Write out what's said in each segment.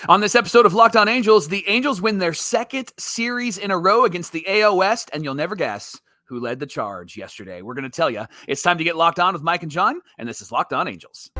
On this episode of Locked On Angels, the Angels win their second series in a row against the AL West, and you'll never guess who led the charge yesterday. We're going to tell you. It's time to get locked on with Mike and John, and this is Locked On Angels.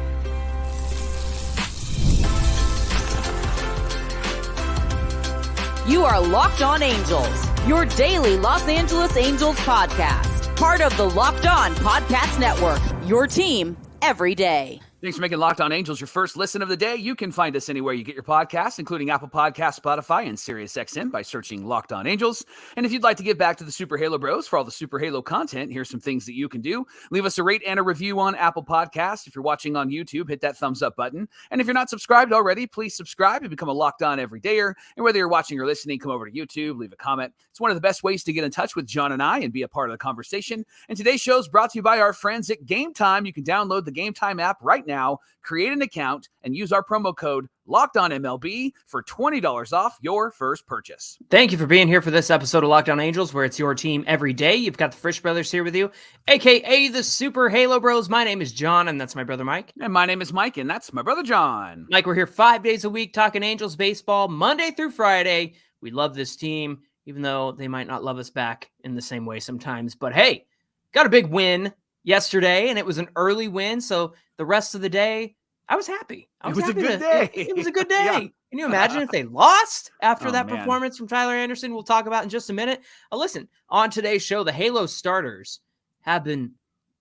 You are Locked On Angels, your daily Los Angeles Angels podcast. Part of the Locked On Podcast Network, your team every day. Thanks for making Locked On Angels your first listen of the day. You can find us anywhere you get your podcasts, including Apple Podcasts, Spotify, and SiriusXM by searching Locked On Angels. And if you'd like to give back to the Super Halo Bros for all the Super Halo content, here's some things that you can do. Leave us a rate and a review on Apple Podcasts. If you're watching on YouTube, hit that thumbs up button. And if you're not subscribed already, please subscribe and become a Locked On Everydayer. And whether you're watching or listening, come over to YouTube, leave a comment. It's one of the best ways to get in touch with John and I and be a part of the conversation. And today's show is brought to you by our friends at Game Time. You can download the Game Time app right now, create an account, and use our promo code LOCKEDONMLB for $20 off your first purchase. Thank you for being here for this episode of Locked On Angels, where it's your team every day. You've got the Frisch Brothers here with you, a.k.a. the Super Halo Bros. My name is John, and that's my brother Mike. And my name is Mike, and that's my brother John. Mike, we're here 5 days a week talking Angels baseball, Monday through Friday. We love this team, even though they might not love us back in the same way sometimes. But hey, got a big win yesterday, and it was an early win, so the rest of the day, I was happy. It was a good day. It was a good day. Yeah. Can you imagine if they lost after that man. performance from Tyler Anderson? We'll talk about in just a minute. Listen, on today's show, the Halo starters have been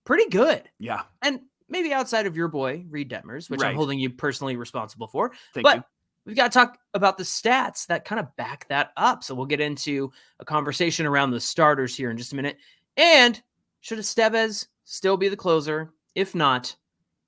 pretty good. Yeah. And maybe outside of your boy, Reed Detmers, which Right. I'm holding you personally responsible for. Thank but you. we've got to talk about the stats that kind of back that up. So we'll get into a conversation around the starters here in just a minute. And should Estevez still be the closer? If not,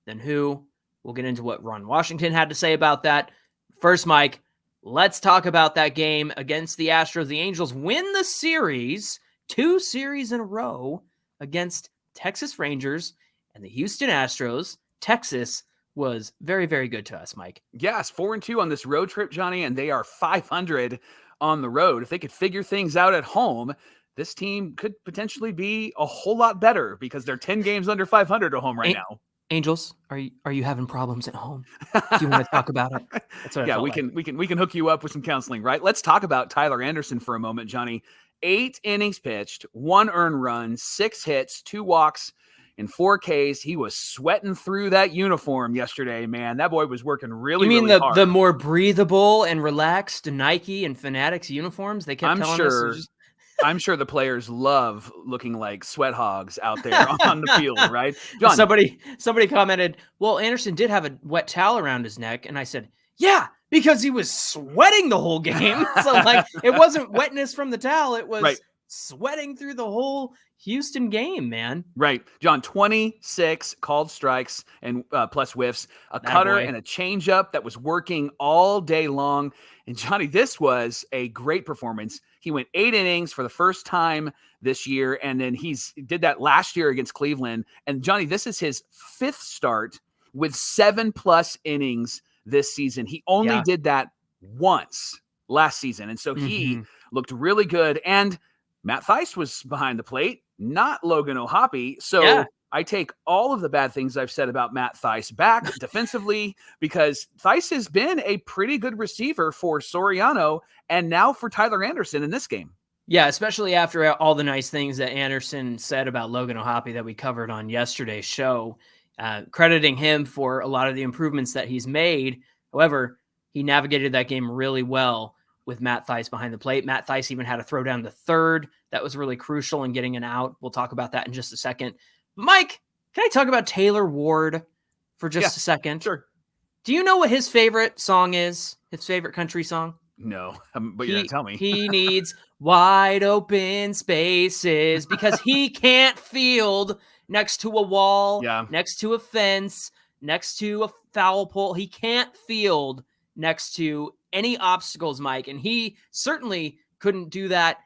then who? We'll get into what Ron Washington had to say about that. First, Mike, let's talk about that game against the Astros. The Angels win the series, 2 series in a row against Texas Rangers and the Houston Astros. Texas was very, very good to us, Mike. Yes, 4-2 on this road trip, Johnny, and they are 500 on the road. If they could figure things out at home, this team could potentially be a whole lot better because they're 10 games under 500 at home right now. Angels, are you having problems at home? Do you want to talk about it? That's what I felt like. we can hook you up with some counseling, right? Let's talk about Tyler Anderson for a moment, Johnny. 8 innings pitched, 1 earned run, 6 hits, 2 walks, and 4 Ks. He was sweating through that uniform yesterday, man. That boy was working really, You mean really hard. the more breathable and relaxed Nike and Fanatics uniforms? They kept telling us. I'm sure the players love looking like sweat hogs out there on the field, right? John, Somebody commented, well, Anderson did have a wet towel around his neck. And I said, yeah, because he was sweating the whole game. So like, it wasn't wetness from the towel. It was sweating through the whole Houston game, man. Right. John, 26 called strikes and plus whiffs, a cutter and a changeup that was working all day long. And Johnny, this was a great performance. He went 8 innings for the first time this year, and then did that last year against Cleveland. And Johnny, this is his 5th start with 7+ innings this season. He only did that once last season, and so he looked really good. And Matt Theis was behind the plate, not Logan O'Hoppe. So I take all of the bad things I've said about Matt Theis back defensively, because Theis has been a pretty good receiver for Soriano and now for Tyler Anderson in this game. Yeah, especially after all the nice things that Anderson said about Logan O'Hoppe that we covered on yesterday's show, crediting him for a lot of the improvements that he's made. However, he navigated that game really well with Matt Theis behind the plate. Matt Theis even had a throw down to third. That was really crucial in getting an out. We'll talk about that in just a second. Mike, can I talk about Taylor Ward for just a second? Sure. Do you know what his favorite song is? His favorite country song? No, but you're going to tell me. He needs wide open spaces because he can't field next to a wall, next to a fence, next to a foul pole. He can't field next to any obstacles, Mike. And he certainly couldn't do that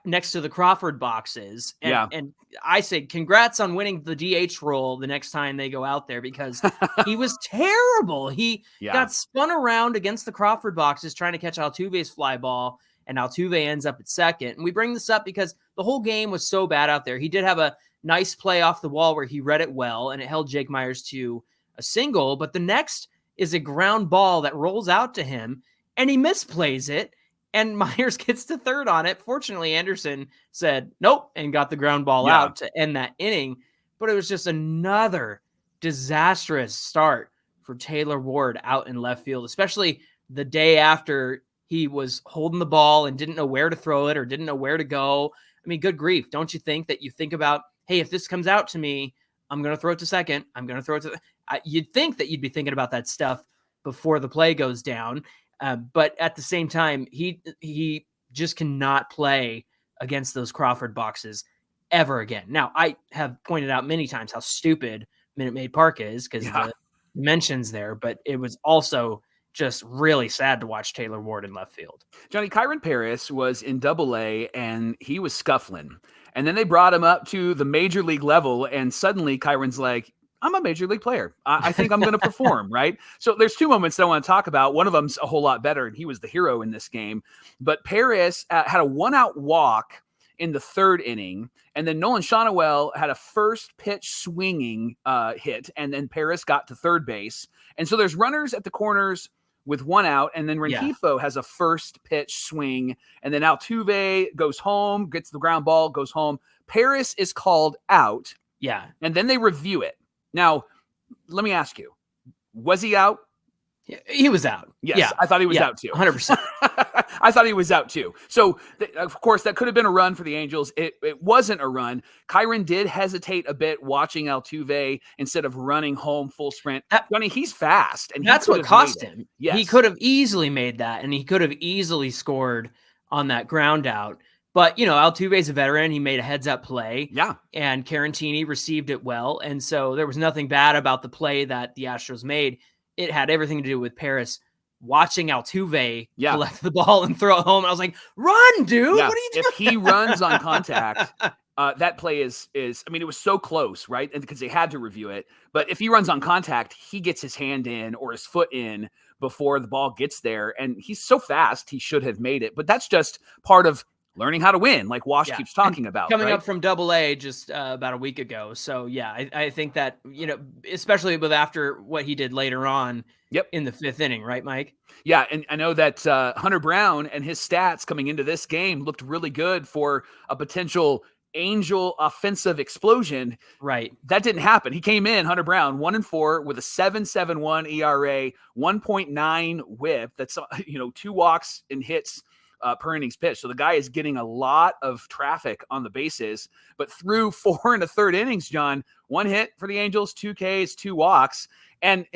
next to the Crawford boxes. And I say congrats on winning the DH role the next time they go out there, because he was terrible. He got spun around against the Crawford boxes trying to catch Altuve's fly ball, and Altuve ends up at second. And we bring this up because the whole game was so bad out there. He did have a nice play off the wall where he read it well, and it held Jake Myers to a single. But the next is a ground ball that rolls out to him, and he misplays it, and Myers gets to third on it. Fortunately, Anderson said nope and got the ground ball out to end that inning. But it was just another disastrous start for Taylor Ward out in left field, especially the day after he was holding the ball and didn't know where to throw it or didn't know where to go. I mean, good grief. Don't you think that you think about, hey, if this comes out to me, I'm going to throw it to second. I'm going to throw it to you'd think that you'd be thinking about that stuff before the play goes down. But at the same time, he just cannot play against those Crawford boxes ever again. Now, I have pointed out many times how stupid Minute Maid Park is because the mentions there, but it was also just really sad to watch Taylor Ward in left field. Johnny, Kyren Paris was in Double-A and he was scuffling. And then they brought him up to the major league level, and suddenly Kyron's like, I'm a major league player. I think I'm going to perform, right? So there's two moments that I want to talk about. One of them's a whole lot better, and he was the hero in this game. But Paris had a one-out walk in the third inning, and then Nolan Shonowell had a first pitch swinging hit, and then Paris got to third base. And so there's runners at the corners with one out, and then Rengifo has a first pitch swing, and then Altuve goes home, gets the ground ball, goes home. Paris is called out. Yeah. And then they review it. Now, let me ask you, was he out? He was out. Yes, yeah. I thought he was out too. 100%. I thought he was out too. So, of course, that could have been a run for the Angels. It wasn't a run. Kyren did hesitate a bit watching Altuve instead of running home full sprint. Johnny, he's fast. And that's what cost him. Yes. He could have easily made that, and he could have easily scored on that ground out. But, Altuve's a veteran. He made a heads-up play. Yeah. And Carantini received it well. And so there was nothing bad about the play that the Astros made. It had everything to do with Paris watching Altuve collect the ball and throw it home. I was like, run, dude. Yeah. What are you doing? If he runs on contact, that play is, I mean, it was so close, right? And because they had to review it. But if he runs on contact, he gets his hand in or his foot in before the ball gets there. And he's so fast, he should have made it. But that's just part of learning how to win, like Wash keeps talking about. Coming up from Double-A just about a week ago. So, yeah, I think that, especially with after what he did later on in the fifth inning, right, Mike? Yeah, and I know that Hunter Brown and his stats coming into this game looked really good for a potential Angel offensive explosion. Right. That didn't happen. He came in, Hunter Brown, 1-4 with a 7.71 ERA, 1.9 whip. That's, 2 walks and hits per innings pitch. So the guy is getting a lot of traffic on the bases, but through 4 1/3 innings, John, 1 hit for the Angels, 2 Ks, 2 walks. And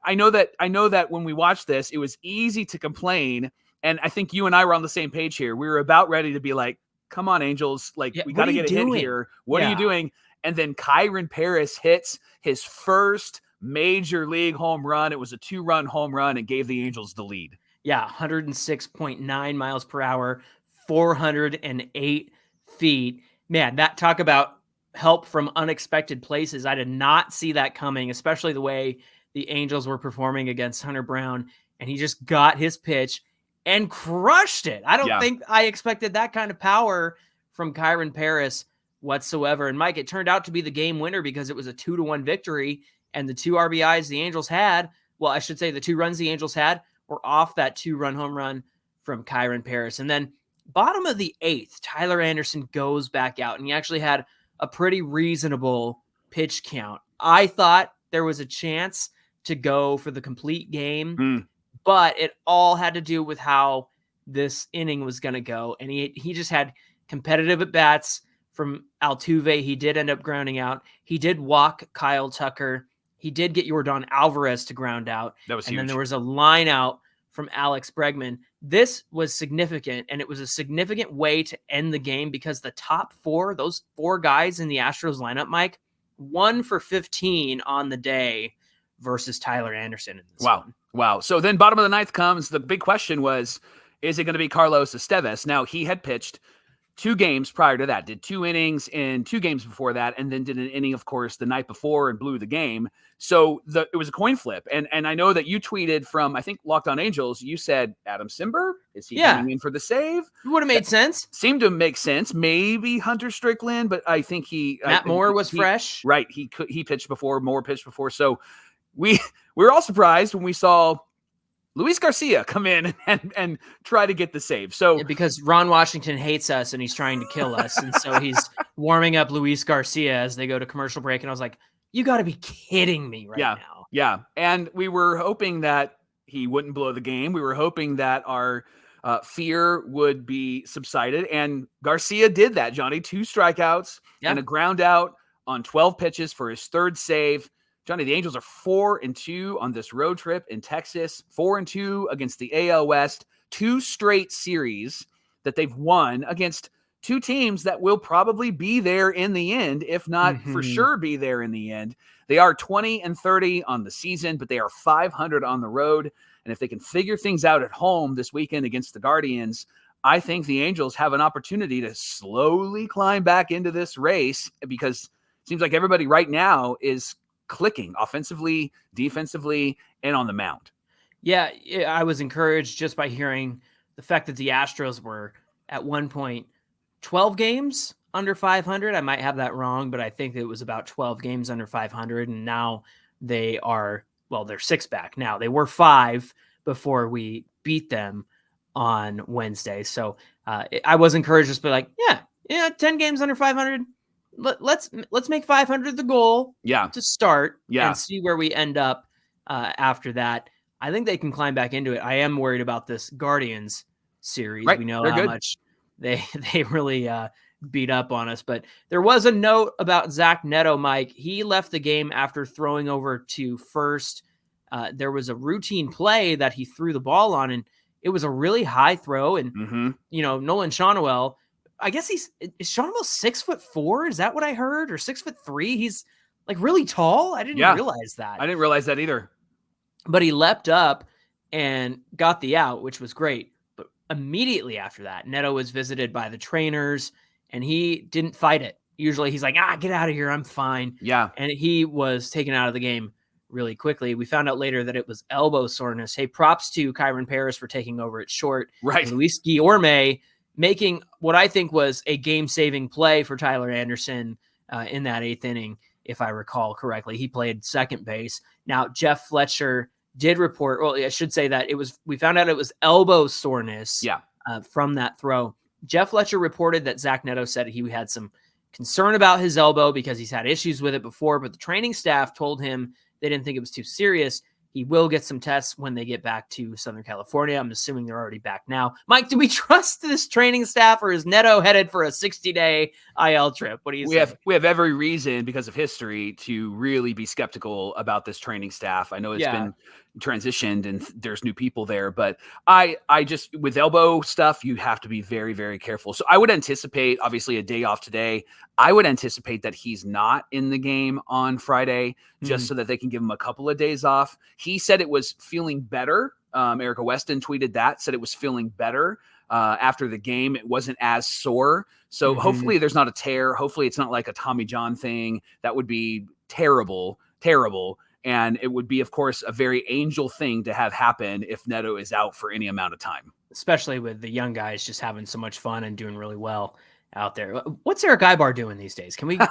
I know that when we watched this, it was easy to complain. And I think you and I were on the same page here. We were about ready to be like, come on, Angels. Like, we got to get a hit here. What are you doing? And then Kyren Paris hits his first major league home run. It was a 2-run home run and gave the Angels the lead. Yeah, 106.9 miles per hour, 408 feet. Man, that talk about help from unexpected places. I did not see that coming, especially the way the Angels were performing against Hunter Brown. And he just got his pitch and crushed it. I don't think I expected that kind of power from Kyren Paris whatsoever. And Mike, it turned out to be the game winner because it was a 2-1 victory. And the 2 RBIs the Angels had, well, I should say the 2 runs the Angels had, were off that 2-run home run from Kyren Paris. And then bottom of the 8th, Tyler Anderson goes back out, and he actually had a pretty reasonable pitch count. I thought there was a chance to go for the complete game, but it all had to do with how this inning was going to go. And he just had competitive at-bats from Altuve. He did end up grounding out. He did walk Kyle Tucker. He did get Yordan Alvarez to ground out. That was huge. And then there was a line out from Alex Bregman. This was significant, and it was a significant way to end the game because the top 4, those 4 guys in the Astros lineup, Mike, 1 for 15 on the day versus Tyler Anderson. In this one. Wow. So then bottom of the 9th comes, the big question was, is it going to be Carlos Estevez? Now, he had pitched 2 games prior to that, did 2 innings in 2 games before that, and then did an inning, of course, the night before and blew the game. So it was a coin flip. And I know that you tweeted from, I think, Locked On Angels, you said, Adam Simber? Is he coming in for the save? It would have made sense. Seemed to make sense. Maybe Hunter Strickland, but I think Matt Moore was fresh. Right. He pitched before, Moore pitched before. So we were all surprised when we saw Luis Garcia come in and try to get the save. So because Ron Washington hates us and he's trying to kill us. And so he's warming up Luis Garcia as they go to commercial break. And I was like, you got to be kidding me now. Yeah. And we were hoping that he wouldn't blow the game. We were hoping that our fear would be subsided. And Garcia did that, Johnny. 2 strikeouts and a ground out on 12 pitches for his 3rd save. Johnny, the Angels are 4-2 on this road trip in Texas, 4-2 against the AL West, 2 straight series that they've won against 2 teams that will probably be there in the end, if not for sure be there in the end. They are 20-30 on the season, but they are 500 on the road. And if they can figure things out at home this weekend against the Guardians, I think the Angels have an opportunity to slowly climb back into this race, because it seems like everybody right now is clicking offensively, defensively, and on the mound. Yeah, I was encouraged just by hearing the fact that the Astros were at one point 12 games under 500. I might have that wrong, but I think it was about 12 games under 500. And now they are, they're 6 back now. They were 5 before we beat them on Wednesday. So I was encouraged just by like, 10 games under 500. Let's make 500 the goal to start and see where we end up after that. I think they can climb back into it. I am worried about this Guardians series. Right. We know They're how good. much they really beat up on us, but there was a note about Zack Neto, Mike. He left the game after throwing over to first. There was a routine play that he threw the ball on, and it was a really high throw. And, Nolan Shawnuel, I guess is Shawnuel 6'4"? Is that what I heard? Or 6'3"? He's like really tall. I didn't realize that. I didn't realize that either. But he leapt up and got the out, which was great. But immediately after that, Neto was visited by the trainers, and he didn't fight it. Usually he's like, get out of here. I'm fine. Yeah. And he was taken out of the game really quickly. We found out later that it was elbow soreness. Hey, props to Kyren Paris for taking over at short. Right. And Luis Guillorme making what I think was a game-saving play for Tyler Anderson in that 8th inning, if I recall correctly. He played second base. Now, Jeff Fletcher did report, I should say that we found out it was elbow soreness from that throw. Jeff Fletcher reported that Zack Neto said he had some concern about his elbow because he's had issues with it before, but the training staff told him they didn't think it was too serious. He will get some tests when they get back to Southern California. I'm assuming they're already back now. Mike, do we trust this training staff, or is Neto headed for a 60-day IL trip? What do you say? We have every reason, because of history, to really be skeptical about this training staff. I know it's been transitioned and there's new people there, but I just, with elbow stuff, you have to be very, very careful. So I would anticipate, obviously, a day off today. I would anticipate that he's not in the game on Friday, just so that they can give him a couple of days off. He said it was feeling better. Erica Weston tweeted that, said it was feeling better after the game. It wasn't as sore. So hopefully there's not a tear. Hopefully it's not like a Tommy John thing. That would be terrible, terrible. And it would be, of course, a very Angel thing to have happen if Neto is out for any amount of time. Especially with the young guys just having so much fun and doing really well out there. What's Eric Ibar doing these days? Can we give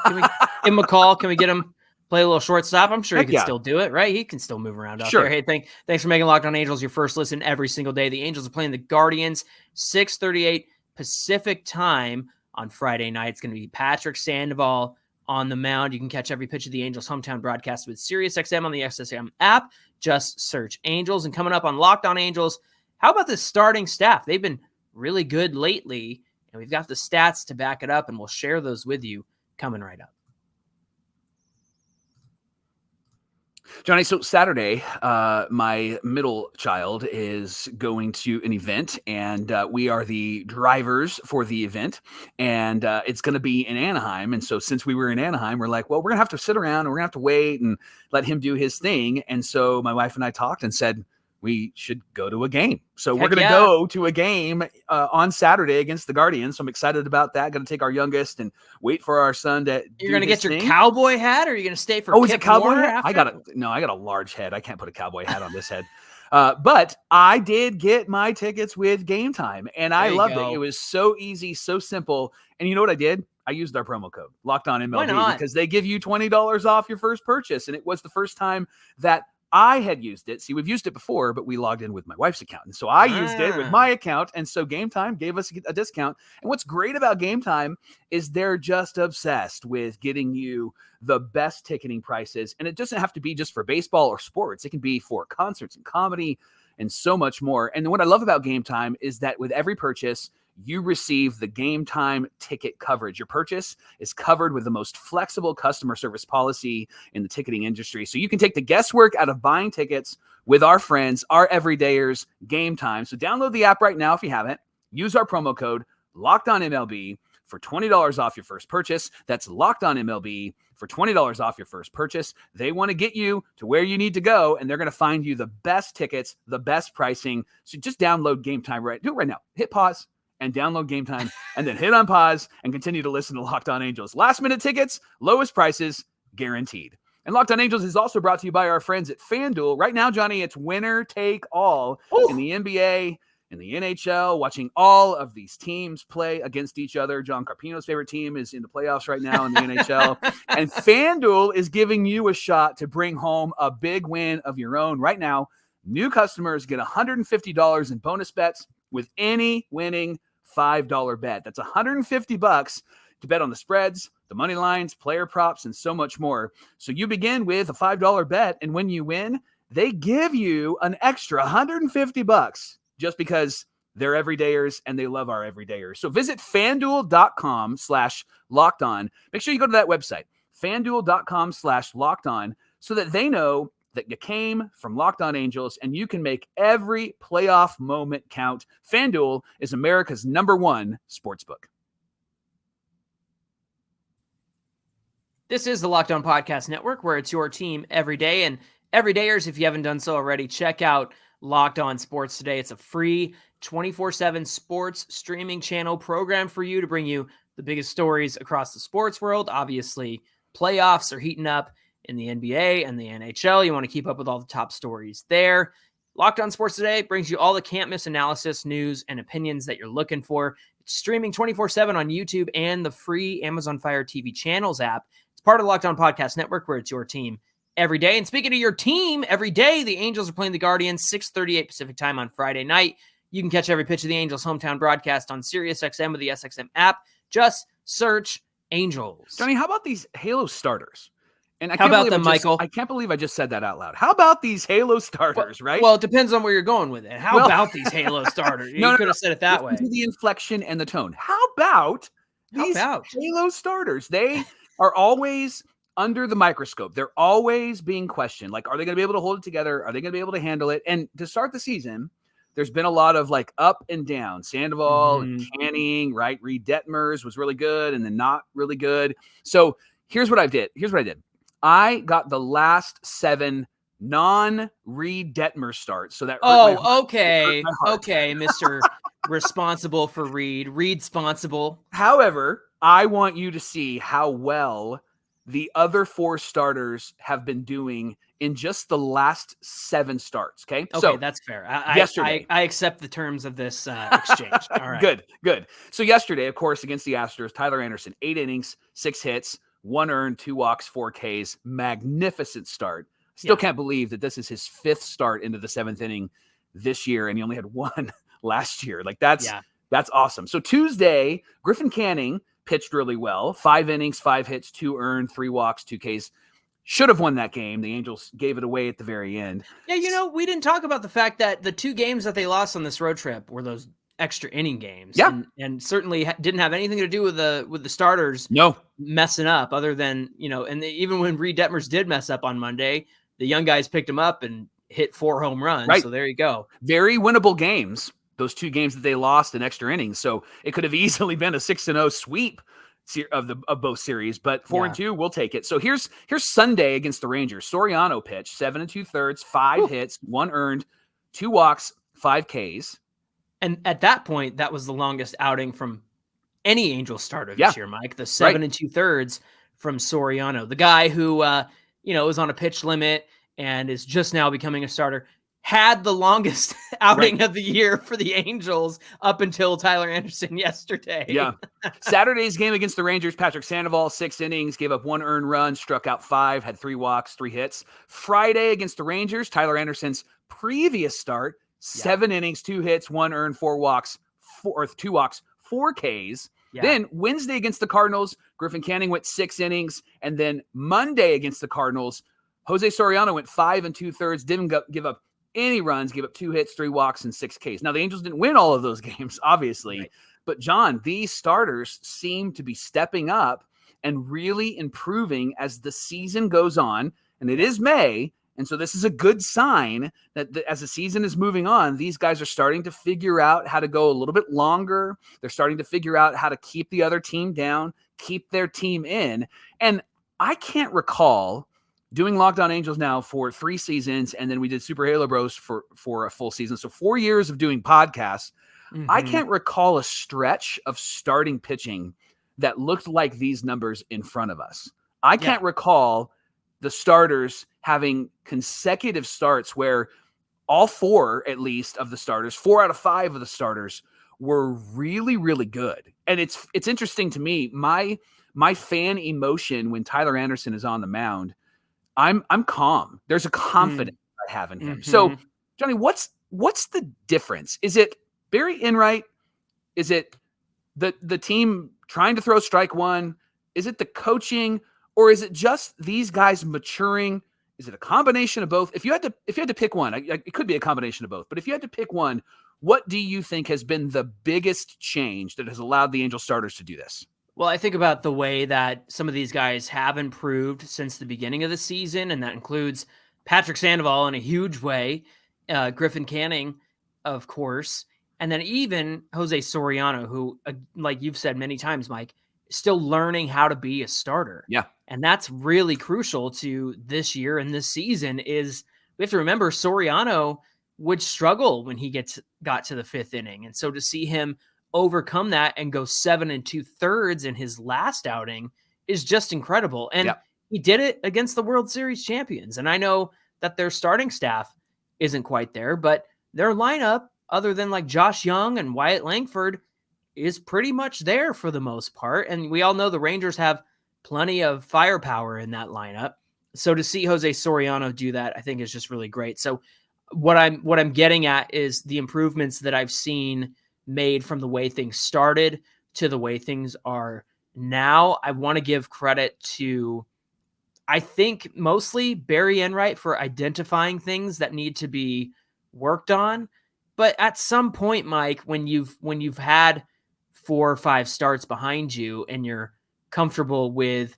him a call? Can we get him play a little shortstop? I'm sure he can still do it, right? He can still move around out there. Hey, thanks for making Locked On Angels your first listen every single day. The Angels are playing the Guardians, 6:38 Pacific time on Friday night. It's going to be Patrick Sandoval on the mound. You can catch every pitch of the Angels hometown broadcast with SiriusXM on the XM app. Just search Angels. And coming up on Locked On Angels, how about the starting staff? They've been really good lately, and we've got the stats to back it up, and we'll share those with you coming right up. Johnny, so Saturday, my middle child is going to an event, and we are the drivers for the event, and it's going to be in Anaheim. And so since we were in Anaheim, we're like, well, we're going to have to sit around and we're going to have to wait and let him do his thing. And so my wife and I talked and said, we should go to a game. So we're going to go to a game on Saturday against the Guardians. So I'm excited about that. Going to take our youngest and wait for our son to You're going to get your cowboy hat, or are you going to stay for is it cowboy hat? I got a large head. I can't put a cowboy hat on this head. But I did get my tickets with Game Time, and I loved it. It was so easy, so simple. And you know what I did? I used our promo code, Locked On MLB, because they give you $20 off your first purchase. And it was the first time that I had used it. See, we've used it before, but we logged in with my wife's account. And so I used it with my account. And so Game Time gave us a discount. And what's great about Game Time is they're just obsessed with getting you the best ticketing prices. And it doesn't have to be just for baseball or sports. It can be for concerts and comedy and so much more. And what I love about Game Time is that with every purchase, you receive the Game Time ticket coverage. Your purchase is covered with the most flexible customer service policy in the ticketing industry. So you can take the guesswork out of buying tickets with our friends, our everydayers, Game Time. So download the app right now if you haven't. Use our promo code LOCKEDONMLB for $20 off your first purchase. That's LOCKEDONMLB for $20 off your first purchase. They want to get you to where you need to go, and they're going to find you the best tickets, the best pricing. So just download Game Time do it right now. Hit pause and download Game Time, and then hit on pause and continue to listen to Locked On Angels. Last minute tickets, lowest prices, guaranteed. And Locked On Angels is also brought to you by our friends at FanDuel. Right now, Johnny, it's winner take all in the NBA, in the NHL, watching all of these teams play against each other. John Carpino's favorite team is in the playoffs right now in the NHL. And FanDuel is giving you a shot to bring home a big win of your own. Right now, new customers get $150 in bonus bets with any winning $5 bet. That's $150 to bet on the spreads, the money lines, player props, and so much more. So you begin with a $5 bet, and when you win, they give you an extra $150 just because they're everydayers and they love our everydayers. So visit FanDuel.com/lockedon. Make sure you go to that website, FanDuel.com/lockedon, so that they know that you came from Locked On Angels, and you can make every playoff moment count. FanDuel is America's #1 sportsbook. This is the Locked On Podcast Network, where it's your team every day. And everydayers, if you haven't done so already, check out Locked On Sports Today. It's a free 24/7 sports streaming channel program for you to bring you the biggest stories across the sports world. Obviously, playoffs are heating up in the NBA and the NHL. You want to keep up with all the top stories there. Locked On Sports Today brings you all the can't miss analysis, news, and opinions that you're looking for. It's streaming 24/7 on YouTube and the free Amazon Fire TV channels app. It's part of the Locked On Podcast Network, where it's your team every day. And speaking of your team every day, the Angels are playing the Guardians 6:38 Pacific time on Friday night. You can catch every pitch of the Angels' hometown broadcast on SiriusXM with the SXM app. Just search Angels. Johnny, how about these Halo starters? And how about them, Michael? I can't believe I just said that out loud. How about these Halo starters, right? Well, it depends on where you're going with it. How about these Halo starters? You could have said it that way. The inflection and the tone. How about these Halo starters? They are always under the microscope. They're always being questioned. Like, are they going to be able to hold it together? Are they going to be able to handle it? And to start the season, there's been a lot of like up and down. Sandoval and Canning, right? Reed Detmers was really good and then not really good. So here's what I did. I got the last 7 non-Reed Detmer starts. So that okay, Mr. Responsible for Reed-sponsible. However, I want you to see how well the other 4 starters have been doing in just the last 7 starts. Okay, so that's fair. Yesterday, I accept the terms of this exchange. All right, good. So yesterday, of course, against the Astros, Tyler Anderson, 8 innings, 6 hits, 1 earned, 2 walks, 4 Ks. Magnificent start. Still can't believe that this is his 5th start into the 7th inning this year, and he only had 1 last year. Like that's awesome. So Tuesday, Griffin Canning pitched really well. 5 innings, 5 hits, 2 earned, 3 walks, 2 Ks. Should have won that game. The Angels gave it away at the very end. Yeah, we didn't talk about the fact that the 2 games that they lost on this road trip were those extra inning games. Yeah. And certainly didn't have anything to do with the starters messing up, other than, even when Reed Detmers did mess up on Monday, the young guys picked him up and hit 4 home runs. Right. So there you go. Very winnable games, those 2 games that they lost in extra innings. So it could have easily been a 6-0 sweep of both series, but 4-2, we'll take it. So here's Sunday against the Rangers. Soriano pitched 7 2/3, 5 hits, 1 earned, 2 walks, 5 Ks. And at that point, that was the longest outing from any Angels starter this year, Mike. The 7 2/3 from Soriano, the guy who, is on a pitch limit and is just now becoming a starter. had the longest outing of the year for the Angels up until Tyler Anderson yesterday. Yeah. Saturday's game against the Rangers, Patrick Sandoval, 6 innings, gave up 1 earned run, struck out 5, had 3 walks, 3 hits. Friday against the Rangers, Tyler Anderson's previous start, 7 innings, 2 hits, 1 earned, 2 walks, 4 Ks. Yeah. Then Wednesday against the Cardinals, Griffin Canning went 6 innings. And then Monday against the Cardinals, Jose Soriano went 5 2/3, didn't give up any runs, gave up 2 hits, 3 walks, and 6 Ks. Now, the Angels didn't win all of those games, obviously. Right. But, John, these starters seem to be stepping up and really improving as the season goes on. And it is May. And so this is a good sign that as the season is moving on, these guys are starting to figure out how to go a little bit longer. They're starting to figure out how to keep the other team down, keep their team in. And I can't recall doing Locked On Angels now for 3 seasons, and then we did Super Halo Bros for a full season. So 4 years of doing podcasts. Mm-hmm. I can't recall a stretch of starting pitching that looked like these numbers in front of us. I can't recall the starters having consecutive starts where all 4, at least, of the starters, 4 out of 5 of the starters were really, really good. And it's interesting to me, my fan emotion when Tyler Anderson is on the mound, I'm calm. There's a confidence I have in him. Mm-hmm. So, Johnny, what's the difference? Is it Barry Enright? Is it the team trying to throw strike one? Is it the coaching? Or is it just these guys maturing? Is it a combination of both? If you had to pick one, it could be a combination of both. But if you had to pick one, what do you think has been the biggest change that has allowed the Angel starters to do this? Well, I think about the way that some of these guys have improved since the beginning of the season, and that includes Patrick Sandoval in a huge way, Griffin Canning, of course, and then even Jose Soriano, who, like you've said many times, Mike, is still learning how to be a starter. Yeah. And that's really crucial to this year and this season. Is we have to remember Soriano would struggle when he got to the 5th inning. And so to see him overcome that and go 7 2/3 in his last outing is just incredible. And he did it against the World Series champions. And I know that their starting staff isn't quite there, but their lineup, other than like Josh Young and Wyatt Langford, is pretty much there for the most part. And we all know the Rangers have plenty of firepower in that lineup. So to see Jose Soriano do that, I think is just really great. So what I'm getting at is the improvements that I've seen made from the way things started to the way things are now. I want to give credit to, I think, mostly Barry Enright for identifying things that need to be worked on. But at some point, Mike, when you've had 4 or 5 starts behind you and you're comfortable with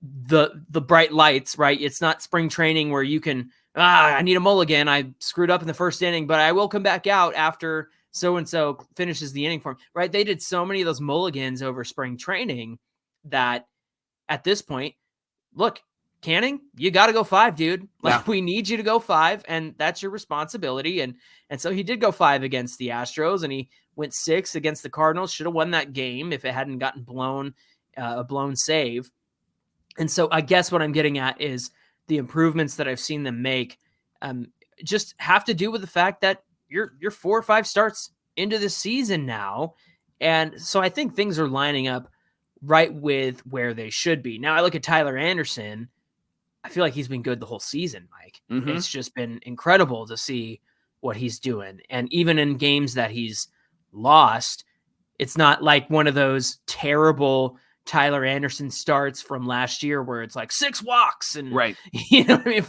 the bright lights, right? It's not spring training where you can, I need a mulligan. I screwed up in the 1st inning, but I will come back out after so-and-so finishes the inning for him, right? They did so many of those mulligans over spring training that at this point, look, Canning, you got to go 5, dude. Like, we need you to go 5, and that's your responsibility. And so he did go 5 against the Astros, and he went 6 against the Cardinals. Should have won that game if it hadn't gotten a blown save. And so I guess what I'm getting at is the improvements that I've seen them make just have to do with the fact that you're 4 or 5 starts into the season now. And so I think things are lining up right with where they should be. Now I look at Tyler Anderson. I feel like he's been good the whole season, Mike. Mm-hmm. It's just been incredible to see what he's doing. And even in games that he's lost, it's not like one of those terrible Tyler Anderson starts from last year where it's like 6 walks and, right. You know what I mean?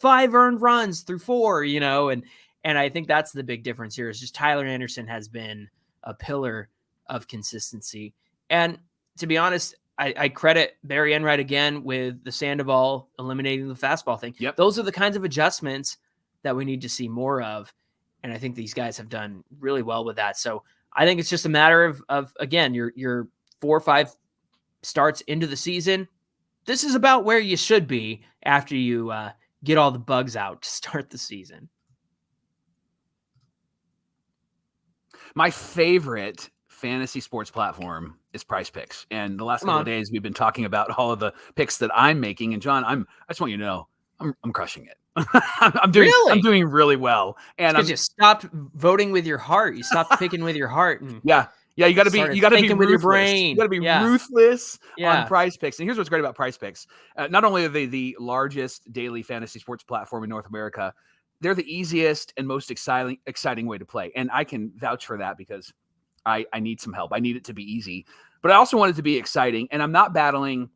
5 earned runs through 4, you know, and I think that's the big difference here is just Tyler Anderson has been a pillar of consistency. And to be honest, I credit Barry Enright again with the Sandoval eliminating the fastball thing. Yep. Those are the kinds of adjustments that we need to see more of. And I think these guys have done really well with that. So I think it's just a matter of again, your 4 or 5 starts into the season. This is about where you should be after you get all the bugs out to start the season. My favorite fantasy sports platform is Price Picks. And the last couple of days, we've been talking about all of the picks that I'm making. And John, I just want you to know, I'm crushing it. I'm doing really well. And because you stopped voting with your heart. You stopped picking with your heart. And yeah. You got to be ruthless. with your brain. You got to be ruthless on Prize Picks. And here's what's great about Prize Picks. Not only are they the largest daily fantasy sports platform in North America, they're the easiest and most exciting way to play. And I can vouch for that because I need some help. I need it to be easy, but I also want it to be exciting. And I'm not battling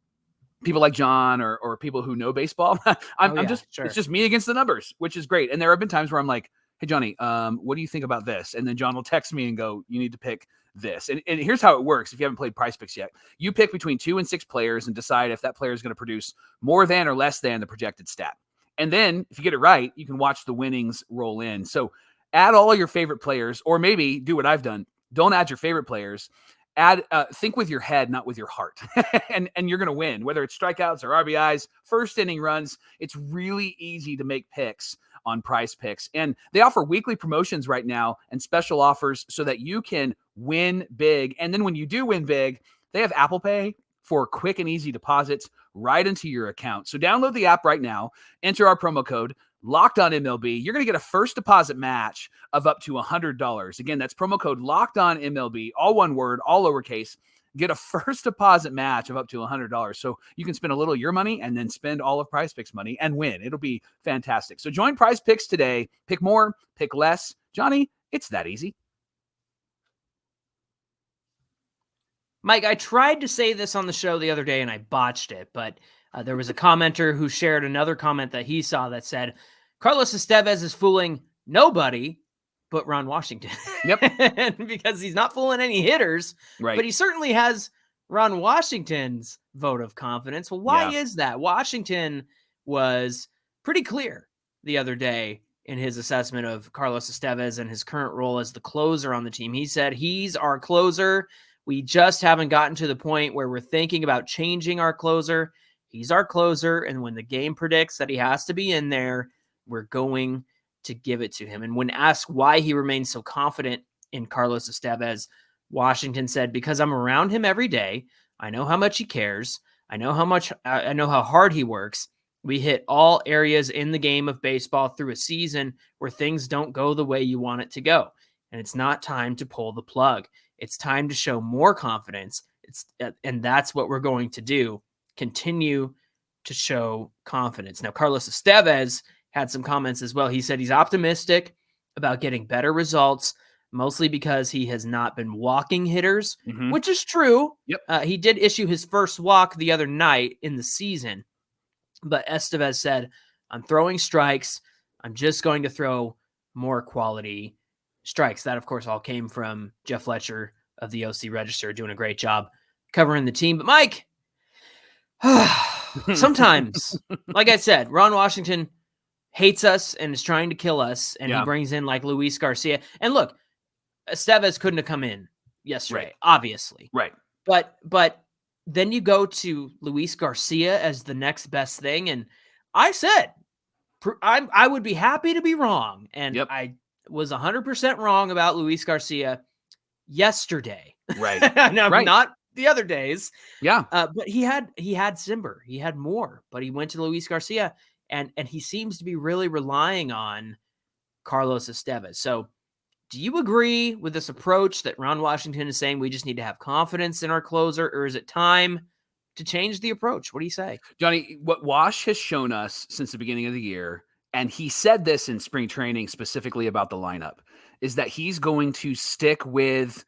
people like John or people who know baseball. It's just me against the numbers, which is great. And there have been times where I'm like, hey, Johnny, what do you think about this? And then John will text me and go, you need to pick this. And here's how it works. If you haven't played Prize Picks yet, you pick between 2 and 6 players and decide if that player is going to produce more than or less than the projected stat. And then if you get it right, you can watch the winnings roll in. So add all your favorite players, or maybe do what I've done. Don't add your favorite players. Think with your head, not with your heart. and you're going to win, whether it's strikeouts or RBIs, first inning runs. It's really easy to make picks on Prize Picks. And they offer weekly promotions right now and special offers so that you can win big. And then when you do win big, they have Apple Pay for quick and easy deposits right into your account. So download the app right now, enter our promo code LOCKEDONMLB. You're going to get a first deposit match of up to $100. Again, that's promo code LOCKEDONMLB, all one word, all lowercase. Get a first deposit match of up to $100. So you can spend a little of your money and then spend all of Prize Picks money and win. It'll be fantastic. So join Prize Picks today. Pick more, pick less. Johnny, it's that easy. Mike, I tried to say this on the show the other day and I botched it, but there was a commenter who shared another comment that he saw that said, Carlos Estevez is fooling nobody but Ron Washington. Yep. Because he's not fooling any hitters, right? But he certainly has Ron Washington's vote of confidence. Well, why is that? Washington was pretty clear the other day in his assessment of Carlos Estevez and his current role as the closer on the team. He said, he's our closer. We just haven't gotten to the point where we're thinking about changing our closer. He's our closer. And when the game predicts that he has to be in there, we're going to give it to him. And when asked why he remains so confident in Carlos Estevez, Washington said, because I'm around him every day. I know how much he cares. I know how hard he works. We hit all areas in the game of baseball through a season where things don't go the way you want it to go. And it's not time to pull the plug. It's time to show more confidence. And that's what we're going to do. Continue to show confidence. Now, Carlos Estevez had some comments as well. He said he's optimistic about getting better results, mostly because he has not been walking hitters, which is true. Yep. He did issue his first walk the other night in the season, but Estevez said, I'm throwing strikes. I'm just going to throw more quality strikes. That, of course, all came from Jeff Fletcher of the OC Register, doing a great job covering the team. But Mike, sometimes, like I said, Ron Washington hates us and is trying to kill us, and he brings in like Luis Garcia. And look, Estevez couldn't have come in yesterday, obviously. Right. But then you go to Luis Garcia as the next best thing, and I said I would be happy to be wrong, and I was 100% wrong about Luis Garcia yesterday. Right. Now, not the other days. Yeah. But he had Zimber. He had more, but he went to Luis Garcia, and he seems to be really relying on Carlos Estevez. So do you agree with this approach that Ron Washington is saying we just need to have confidence in our closer, or is it time to change the approach? What do you say? Johnny, what Wash has shown us since the beginning of the year, and he said this in spring training specifically about the lineup, is that he's going to stick with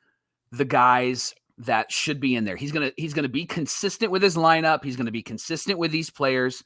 the guys that should be in there. He's going to be consistent with his lineup. He's going to be consistent with these players.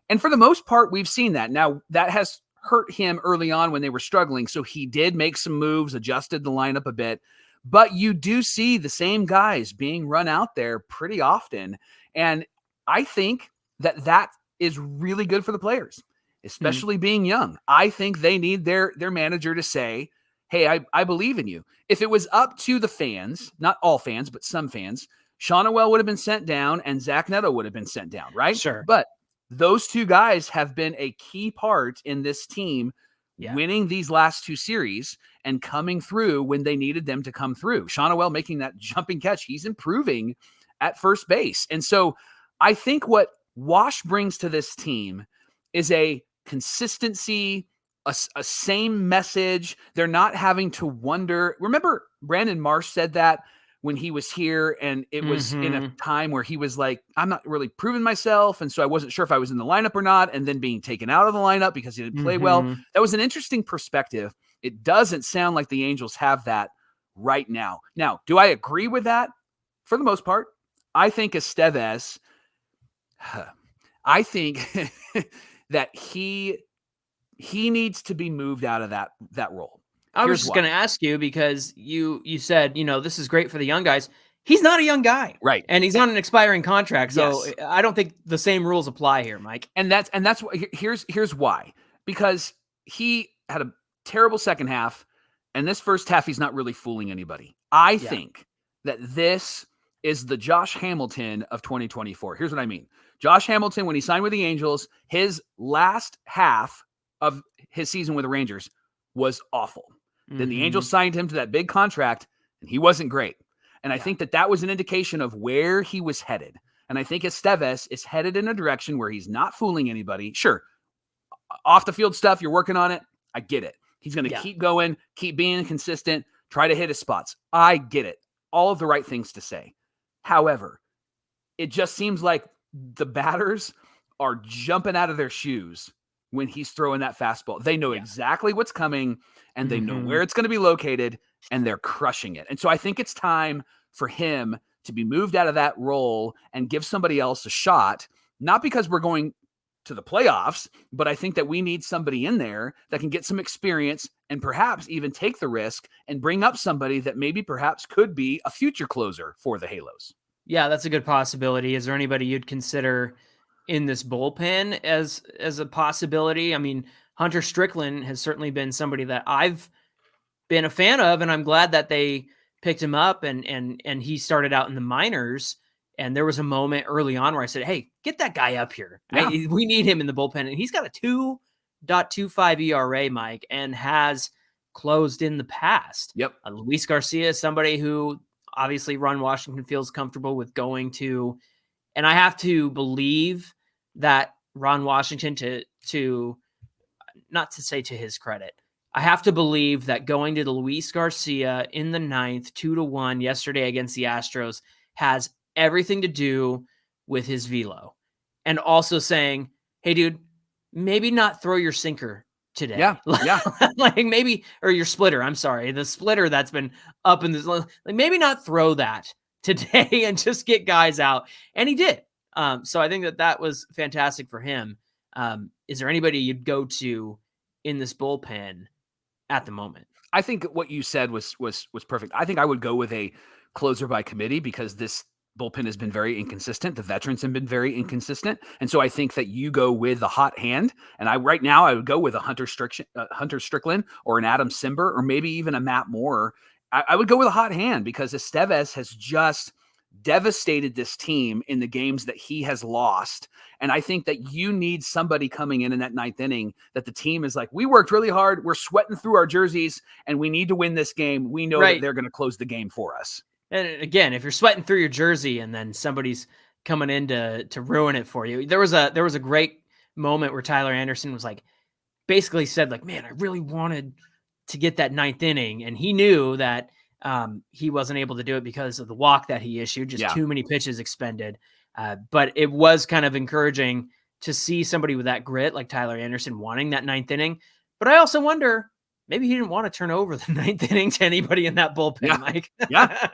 And for the most part, we've seen that. Now, that has hurt him early on when they were struggling. So he did make some moves, adjusted the lineup a bit. But you do see the same guys being run out there pretty often. And I think that is really good for the players, especially being young. I think they need their manager to say, hey, I believe in you. If it was up to the fans, not all fans, but some fans, Shawnuel would have been sent down and Zack Neto would have been sent down, right? Sure. But those two guys have been a key part in this team winning these last two series and coming through when they needed them to come through. Shawnuel making that jumping catch. He's improving at first base. And so I think what Wash brings to this team is a consistency, a same message. They're not having to wonder. Remember, Brandon Marsh said that when he was here, and it was in a time where he was like, I'm not really proving myself, and so I wasn't sure if I was in the lineup or not, and then being taken out of the lineup because he didn't play well. That was an interesting perspective. It doesn't sound like the Angels have that right now. Now, do I agree with that? For the most part, I think Estevez, I think that he needs to be moved out of that role. I was just going to ask you, because you said, this is great for the young guys. He's not a young guy. Right. And he's on an expiring contract. So yes. I don't think the same rules apply here, Mike. And that's what, here's why. Because he had a terrible second half, and this first half, he's not really fooling anybody. I think that this is the Josh Hamilton of 2024. Here's what I mean. Josh Hamilton, when he signed with the Angels, his last half of his season with the Rangers was awful. Then the Angels signed him to that big contract, and he wasn't great. And I think that was an indication of where he was headed. And I think Estevez is headed in a direction where he's not fooling anybody. Sure, off the field stuff, you're working on it. I get it. He's going to keep going, keep being consistent, try to hit his spots. I get it. All of the right things to say. However, it just seems like the batters are jumping out of their shoes when he's throwing that fastball. They know exactly what's coming, and they know where it's going to be located, and they're crushing it. And so I think it's time for him to be moved out of that role and give somebody else a shot, not because we're going to the playoffs, but I think that we need somebody in there that can get some experience and perhaps even take the risk and bring up somebody that maybe perhaps could be a future closer for the Halos. Yeah, that's a good possibility. Is there anybody you'd consider in this bullpen as a possibility? I mean, Hunter Strickland has certainly been somebody that I've been a fan of, and I'm glad that they picked him up, and he started out in the minors. And there was a moment early on where I said, hey, get that guy up here. Yeah. We need him in the bullpen. And he's got a 2.25 ERA, Mike, and has closed in the past. Yep. Luis Garcia is somebody who obviously Ron Washington feels comfortable with going to. And I have to believe that Ron Washington, to not to say to his credit, I have to believe that going to the Luis Garcia in the 9th, 2-1 yesterday against the Astros has everything to do with his velo, and also saying, hey dude, maybe not throw your sinker today. Yeah. Like maybe, or your splitter. I'm sorry. The splitter that's been up in this, like maybe not throw that today and just get guys out. And he did. So I think that was fantastic for him. Is there anybody you'd go to in this bullpen at the moment? I think what you said was perfect. I think I would go with a closer by committee, because this bullpen has been very inconsistent. The veterans have been very inconsistent. And so I think that you go with the hot hand. And right now I would go with a Hunter Strickland or an Adam Simber, or maybe even a Matt Moore. I would go with a hot hand, because Estevez has just devastated this team in the games that he has lost. And I think that you need somebody coming in that 9th inning that the team is like, we worked really hard. We're sweating through our jerseys, and we need to win this game. We know that they're going to close the game for us. And again, if you're sweating through your jersey and then somebody's coming in to ruin it for you, there was a great moment where Tyler Anderson was like, basically said like, man, I really wanted to get that 9th inning. And he knew that he wasn't able to do it because of the walk that he issued, just too many pitches expended. But it was kind of encouraging to see somebody with that grit like Tyler Anderson wanting that 9th inning. But I also wonder, maybe he didn't want to turn over the 9th inning to anybody in that bullpen, Mike. Yeah.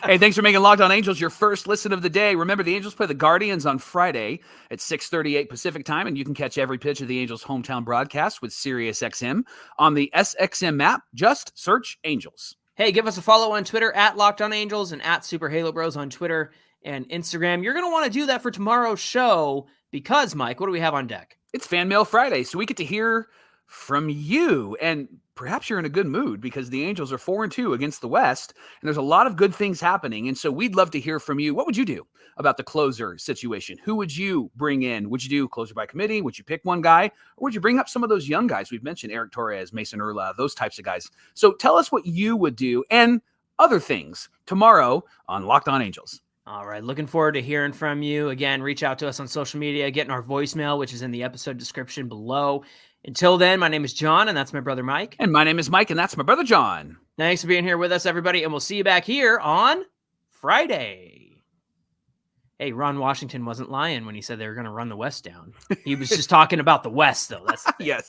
Hey, thanks for making Locked On Angels your first listen of the day. Remember, the Angels play the Guardians on Friday at 6:38 Pacific time, and you can catch every pitch of the Angels' hometown broadcast with SiriusXM on the SXM app. Just search Angels. Hey, give us a follow on Twitter at Locked On Angels and at Super Halo Bros on Twitter and Instagram. You're going to want to do that for tomorrow's show because, Mike, what do we have on deck? It's Fan Mail Friday, so we get to hear from you, and perhaps you're in a good mood because the Angels are 4-2 against the West, and there's a lot of good things happening, and so we'd love to hear from you. What would you do about the closer situation? Who would you bring in? Would you do closer by committee? Would you pick one guy, or would you bring up some of those young guys we've mentioned, Eric Torres, Mason Urla, those types of guys? So tell us what you would do and other things tomorrow on Locked On Angels. All right. Looking forward to hearing from you. Again, reach out to us on social media, getting our voicemail, which is in the episode description below. Until then, my name is John, and that's my brother Mike. And my name is Mike, and that's my brother John. Thanks for being here with us, everybody, and we'll see you back here on Friday. Hey, Ron Washington wasn't lying when he said they were going to run the West down. He was just talking about the West, though. That's the thing. Yes.